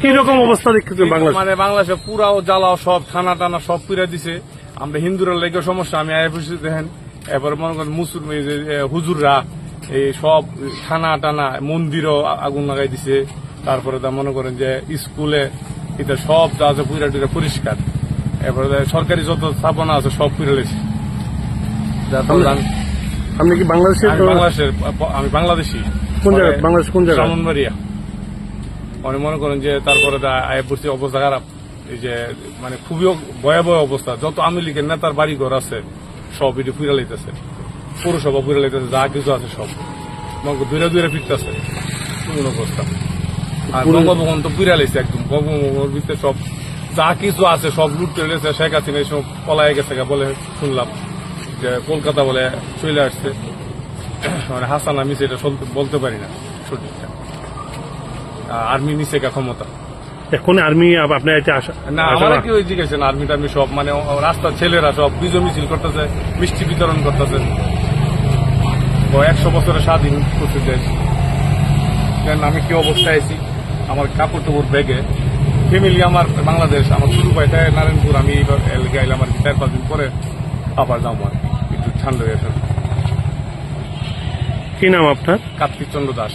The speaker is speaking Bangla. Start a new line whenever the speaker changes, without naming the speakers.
কিরকম অবস্থা দেখতেছেন বাংলাদেশ?
মানে বাংলাদেশে পুরাও জ্বালাও সব থানা টানা সব পুরা দিছে। আমরা হিন্দুরা লেগে সমস্যা আমি আইএফএসি দেখেন, এরপরে মনে করেন মুসলিম হুজুররা এই সব থানা টানা মন্দিরও আগুন লাগাই দিছে। তারপরে তা মনে করেন যে স্কুলে এটা সব যা আছে পুরা টুরা পরিষ্কার। এরপরে সরকারি যত স্থাপনা আছে সব পুরা লেছে।
আপনি কি বাংলাদেশের?
আমি বাংলাদেশি।
কোন জায়গায়? বাংলাদেশ কোন জায়গায়?
ব্রাহ্মণবাড়িয়া। অনেক মনে করেন যে তারপরে আইএফএসি অবস্থা খারাপ, এই যে মানে খুবই ভয়াবহ অবস্থা। যত আওয়ামী লীগের নেতার বাড়ি ঘর আছে সব এটি পুরা লাইতেছে, পৌরসভা পুরা লাইতেছে, যা কিছু আছে সব দূরে দূরে ফিরতেছে কোন অবস্থা। আর বঙ্গভবন তো পুরা লাইছে একদম, বঙ্গভবনের ভিতরে সব যা কিছু আছে সব লুট করে লেছে। শেখ হাসিনা সব পলায় গেছে বলে শুনলাম, যে কলকাতা বলে চলে আসছে। মানে হাসান আমি সেটা বলতে পারি না সঠিকটা। আর্মি নিচে ক্ষমতা
এখন আর্মি আপনার এটা আসা
না, আমার কি ওই জিজ্ঞেস আর্মি টার্মি সব মানে রাস্তার ছেলেরা সব বিজয় মিছিল করতেছে, মিষ্টি বিতরণ করতেছে। 100 বছরের স্বাধীন করতে দেশ। আমি কি অবস্থায় আছি, আমার কাপড় টাপড় ব্যাগে ফ্যামিলি আমার বাংলাদেশ, আমার শুরু পাইতে নারায়ণপুর। আমি গাইলাম আর কি 4-5 দিন পরে আবার যাবো আর একটু ঠান্ডা হয়ে।
কি নাম আপনার?
কার্তিক চন্দ্র দাস।